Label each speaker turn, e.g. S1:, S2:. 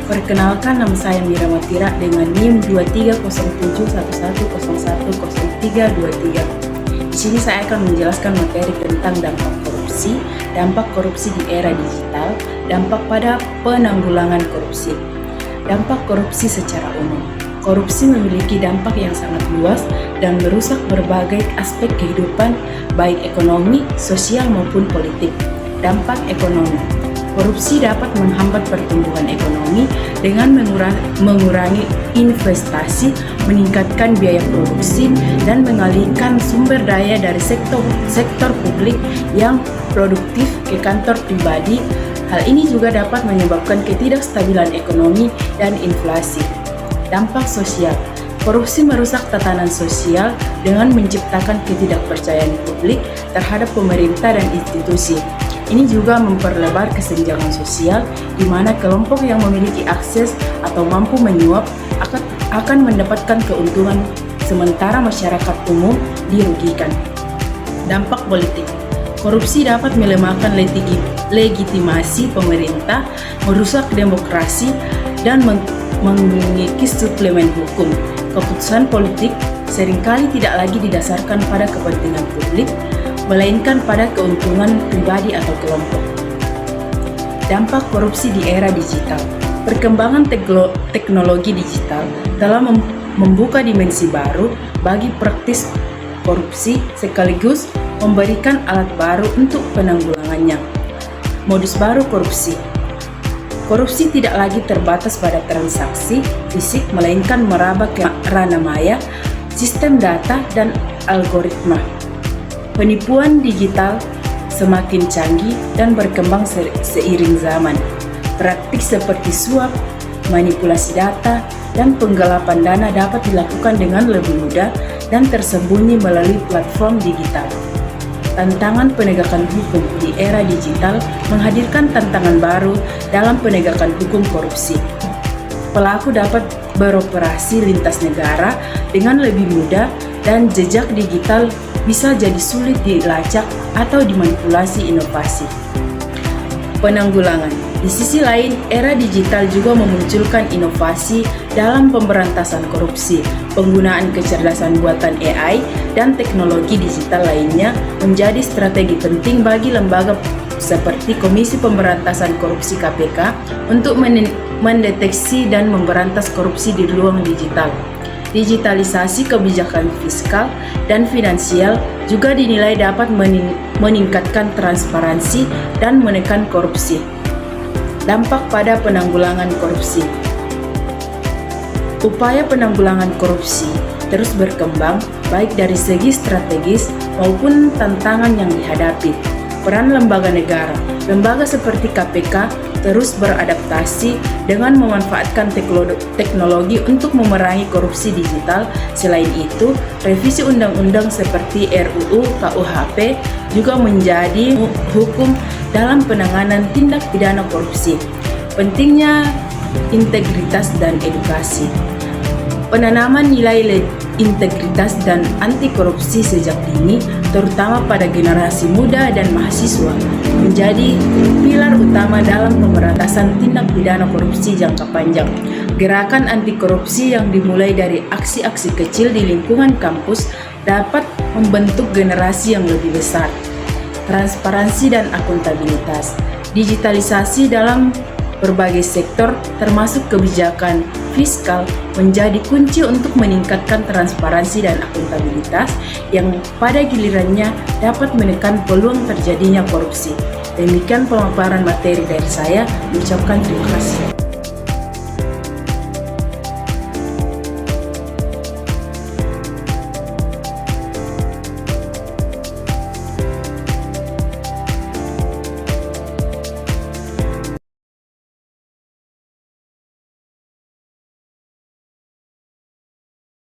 S1: Perkenalkan, nama saya Mira Matira dengan NIM 230711010323. Di sini saya akan menjelaskan materi tentang dampak korupsi di era digital, dampak pada penanggulangan korupsi. Dampak korupsi secara umum. Korupsi memiliki dampak yang sangat luas dan merusak berbagai aspek kehidupan, baik ekonomi, sosial maupun politik. Dampak ekonomi. Korupsi dapat menghambat pertumbuhan ekonomi dengan mengurangi investasi, meningkatkan biaya produksi, dan mengalihkan sumber daya dari sektor publik yang produktif ke kantor pribadi. Hal ini juga dapat menyebabkan ketidakstabilan ekonomi dan inflasi. Dampak sosial. Korupsi merusak tatanan sosial dengan menciptakan ketidakpercayaan publik terhadap pemerintah dan institusi. Ini juga memperlebar kesenjangan sosial, di mana kelompok yang memiliki akses atau mampu menyuap akan mendapatkan keuntungan, sementara masyarakat umum dirugikan. Dampak politik. Korupsi dapat melemahkan legitimasi pemerintah, merusak demokrasi, dan mengikis suplemen hukum. Keputusan politik seringkali tidak lagi didasarkan pada kepentingan publik, melainkan pada keuntungan pribadi atau kelompok. Dampak korupsi di era digital. Perkembangan teknologi digital telah membuka dimensi baru bagi praktis korupsi sekaligus memberikan alat baru untuk penanggulangannya. Modus baru korupsi. Korupsi tidak lagi terbatas pada transaksi fisik, melainkan merambah ke ranah maya, sistem data, dan algoritma. Penipuan digital semakin canggih dan berkembang seiring zaman. Praktik seperti suap, manipulasi data, dan penggelapan dana dapat dilakukan dengan lebih mudah dan tersembunyi melalui platform digital. Tantangan penegakan hukum di era digital menghadirkan tantangan baru dalam penegakan hukum korupsi. Pelaku dapat beroperasi lintas negara dengan lebih mudah dan jejak digital bisa jadi sulit dilacak atau dimanipulasi inovasi. Penanggulangan. Di sisi lain, era digital juga memunculkan inovasi dalam pemberantasan korupsi. Penggunaan kecerdasan buatan AI dan teknologi digital lainnya menjadi strategi penting bagi lembaga seperti Komisi Pemberantasan Korupsi (KPK) untuk mendeteksi dan memberantas korupsi di ruang digital. Digitalisasi kebijakan fiskal dan finansial juga dinilai dapat meningkatkan transparansi dan menekan korupsi. Dampak pada penanggulangan korupsi. Upaya penanggulangan korupsi terus berkembang baik dari segi strategis maupun tantangan yang dihadapi. Peran lembaga negara. Lembaga seperti KPK terus beradaptasi dengan memanfaatkan teknologi untuk memerangi korupsi digital. Selain itu, revisi undang-undang seperti RUU KUHP juga menjadi hukum dalam penanganan tindak pidana korupsi. Pentingnya integritas dan edukasi. Penanaman nilai integritas dan anti korupsi sejak dini, terutama pada generasi muda dan mahasiswa, menjadi pilar utama dalam pemberantasan tindak pidana korupsi jangka panjang. Gerakan anti korupsi yang dimulai dari aksi-aksi kecil di lingkungan kampus dapat membentuk generasi yang lebih besar. Transparansi dan akuntabilitas. Digitalisasi dalam berbagai sektor termasuk kebijakan fiskal menjadi kunci untuk meningkatkan transparansi dan akuntabilitas yang pada gilirannya dapat menekan peluang terjadinya korupsi. Demikian pemaparan materi dari saya. Ucapkan terima kasih.